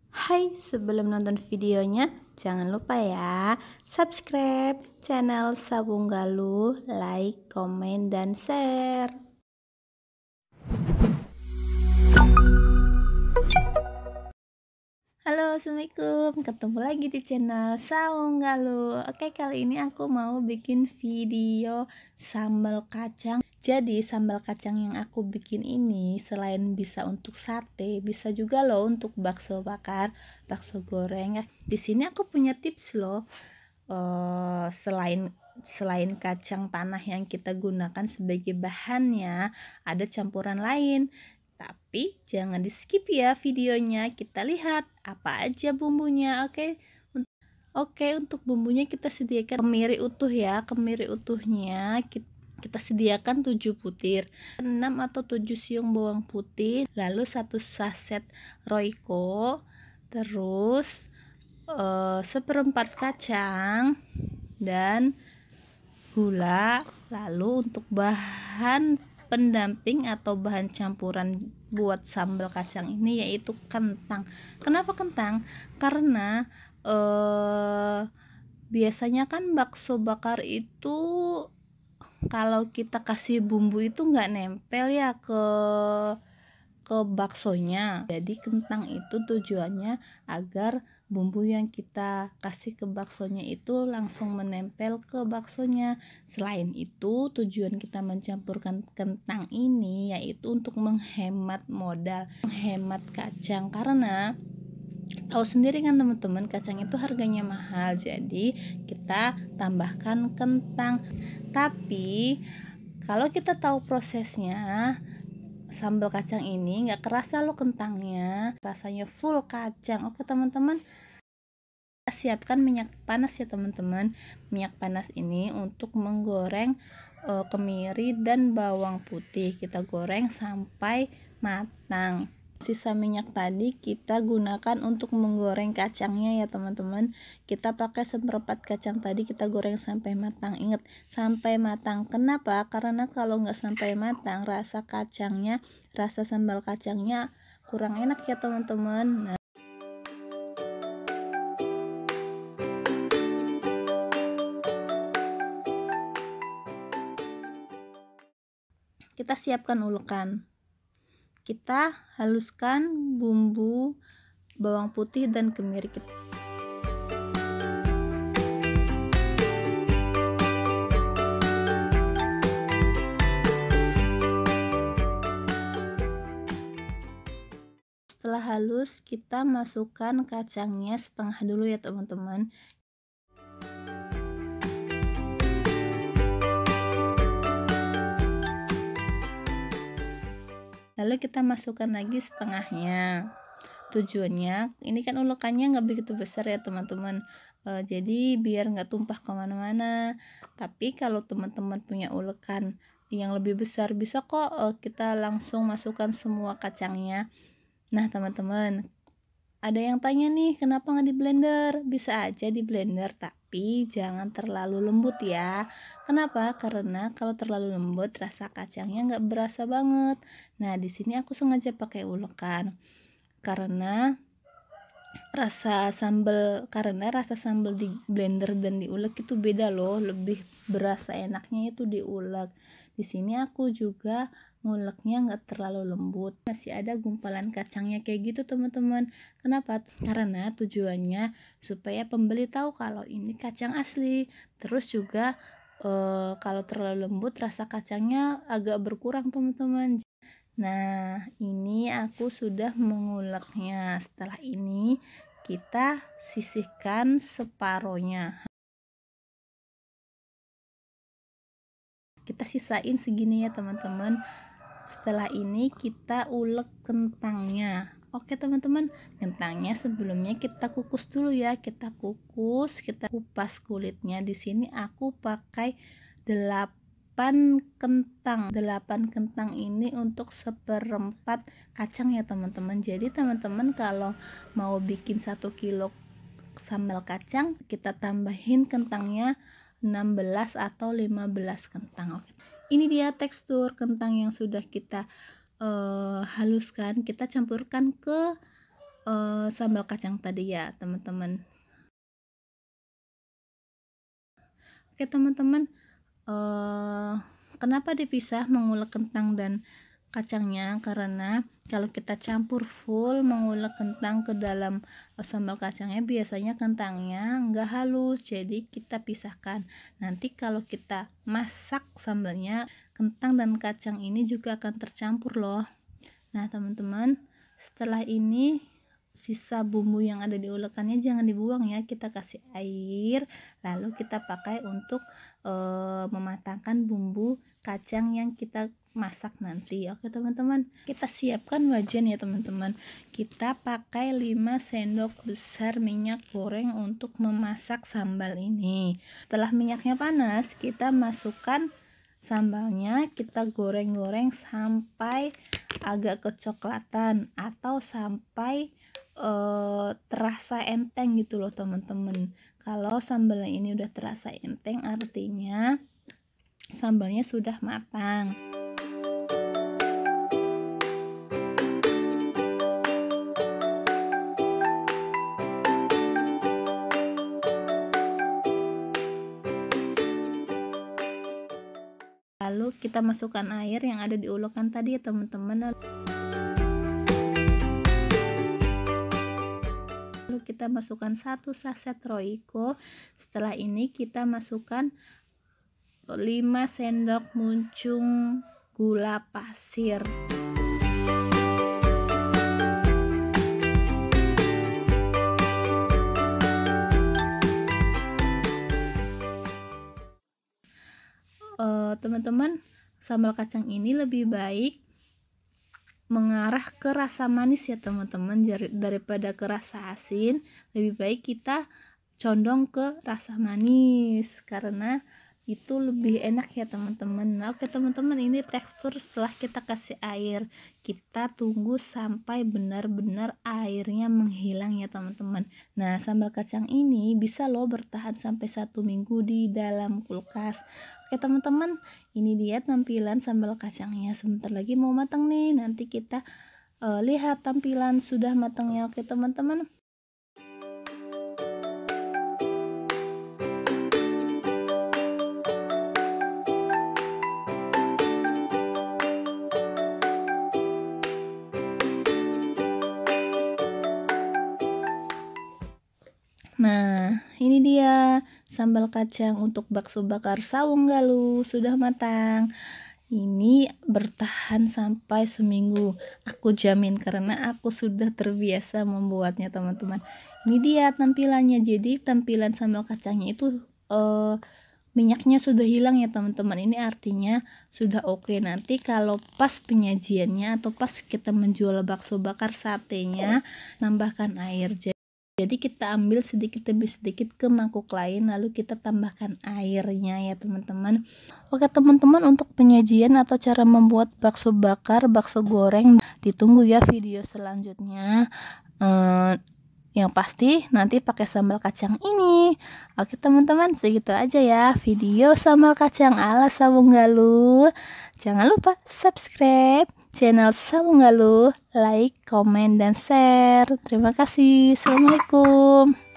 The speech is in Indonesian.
Hai, sebelum nonton videonya, jangan lupa ya, subscribe channel Sabung Galuh, like, komen, dan share. Halo, assalamualaikum. Ketemu lagi di channel Saung Galuh. Oke, kali ini aku mau bikin video sambal kacang. Jadi sambal kacang yang aku bikin ini selain bisa untuk sate, bisa juga loh untuk bakso bakar, bakso goreng. Di sini aku punya tips loh. Selain kacang tanah yang kita gunakan sebagai bahannya, ada campuran lain. Tapi jangan di skip ya videonya. Kita lihat apa aja bumbunya. Oke, untuk bumbunya kita sediakan kemiri utuh ya. Kemiri utuhnya kita sediakan 7 butir, 6 atau 7 siung bawang putih, lalu 1 saset Royco, terus seperempat kacang dan gula. Lalu untuk bahan pendamping atau bahan campuran buat sambal kacang ini yaitu kentang. Kenapa kentang? Karena biasanya kan bakso bakar itu kalau kita kasih bumbu itu nggak nempel ya ke baksonya. Jadi kentang itu tujuannya agar bumbu yang kita kasih ke baksonya itu langsung menempel ke baksonya. Selain itu, tujuan kita mencampurkan kentang ini yaitu untuk menghemat modal, menghemat kacang, karena tahu sendiri kan teman-teman, kacang itu harganya mahal. Jadi kita tambahkan kentang. Tapi kalau kita tahu prosesnya, sambal kacang ini nggak kerasa lo kentangnya, rasanya full kacang. Oke teman-teman, kita siapkan minyak panas ya teman-teman. Minyak panas ini untuk menggoreng kemiri dan bawang putih. Kita goreng sampai matang. Sisa minyak tadi kita gunakan untuk menggoreng kacangnya ya teman-teman. Kita pakai seperempat kacang tadi, kita goreng sampai matang. Ingat, sampai matang. Kenapa? Karena kalau nggak sampai matang, rasa kacangnya, rasa sambal kacangnya kurang enak ya teman-teman. Kita siapkan ulekan. Kita haluskan bumbu bawang putih dan kemiri kita. Setelah halus, kita masukkan kacangnya setengah dulu ya teman-teman. Lalu kita masukkan lagi setengahnya. Tujuannya, ini kan ulekannya nggak begitu besar ya teman-teman, jadi biar nggak tumpah kemana-mana. Tapi kalau teman-teman punya ulekan yang lebih besar, bisa kok kita langsung masukkan semua kacangnya. Nah teman-teman, ada yang tanya nih, kenapa nggak di blender? Bisa aja di blender, tapi jangan terlalu lembut ya. Kenapa? Karena kalau terlalu lembut, rasa kacangnya nggak berasa banget. Nah di sini aku sengaja pakai ulekan karena rasa sambal di blender dan diulek itu beda loh, lebih berasa enaknya itu diulek. Di sini aku juga nguleknya nggak terlalu lembut, masih ada gumpalan kacangnya kayak gitu teman-teman. Kenapa? Karena tujuannya supaya pembeli tahu kalau ini kacang asli. Terus juga kalau terlalu lembut rasa kacangnya agak berkurang teman-teman. Nah, ini aku sudah menguleknya. Setelah ini kita sisihkan separohnya. Kita sisain segini ya teman-teman. Setelah ini kita ulek kentangnya. Oke teman-teman, kentangnya sebelumnya kita kukus dulu ya. Kita kupas kulitnya. Di sini aku pakai 8 kentang ini untuk seperempat kacang ya teman-teman. Jadi teman-teman kalau mau bikin 1 kilo sambal kacang, kita tambahin kentangnya 16 atau 15 kentang. Oke. Ini dia tekstur kentang yang sudah kita haluskan. Kita campurkan ke sambal kacang tadi ya teman-teman. Oke teman-teman, kenapa dipisah mengulek kentang dan kacangnya? Karena kalau kita campur full mengulek kentang ke dalam sambal kacangnya, biasanya kentangnya nggak halus, jadi kita pisahkan. Nanti kalau kita masak sambalnya, kentang dan kacang ini juga akan tercampur loh. Nah teman-teman, setelah ini sisa bumbu yang ada di ulekannya jangan dibuang ya, kita kasih air, lalu kita pakai untuk mematangkan bumbu kacang yang kita masak nanti. Oke teman-teman, kita siapkan wajan ya teman-teman. Kita pakai 5 sendok besar minyak goreng untuk memasak sambal ini. Setelah minyaknya panas, kita masukkan sambalnya, kita goreng-goreng sampai agak kecoklatan atau sampai terasa enteng gitu loh teman-teman. Kalau sambalnya ini udah terasa enteng, artinya sambalnya sudah matang. Lalu kita masukkan air yang ada di ulekan tadi ya teman-teman. Lalu kita masukkan 1 saset Royco. Setelah ini kita masukkan 5 sendok muncung gula pasir. Teman-teman, sambal kacang ini lebih baik mengarah ke rasa manis ya teman-teman, daripada ke rasa asin. Lebih baik kita condong ke rasa manis karena itu lebih enak ya teman-teman. Nah, oke teman-teman, ini tekstur setelah kita kasih air. Kita tunggu sampai benar-benar airnya menghilang ya teman-teman. Nah, sambal kacang ini bisa loh bertahan sampai 1 minggu di dalam kulkas. Oke teman-teman, ini dia tampilan sambal kacangnya. Sebentar lagi mau matang nih. Nanti kita lihat tampilan sudah matangnya. Oke teman-teman. Nah, ini dia sambal kacang untuk bakso bakar Sawung Galuh sudah matang. Ini bertahan sampai seminggu, aku jamin, karena aku sudah terbiasa membuatnya teman-teman. Ini dia tampilannya. Jadi tampilan sambal kacangnya itu minyaknya sudah hilang ya teman-teman. Ini artinya sudah oke. Nanti kalau pas penyajiannya atau pas kita menjual bakso bakar satenya, tambahkan air. Jadi kita ambil sedikit demi sedikit ke mangkuk lain, lalu kita tambahkan airnya ya teman-teman. Oke teman-teman, untuk penyajian atau cara membuat bakso bakar, bakso goreng, ditunggu ya video selanjutnya. Yang pasti nanti pakai sambal kacang ini. Oke teman-teman, segitu aja ya video sambal kacang ala Sawung Galuh. Jangan lupa subscribe channel Sawung Galuh, like, komen, dan share. Terima kasih. Assalamualaikum.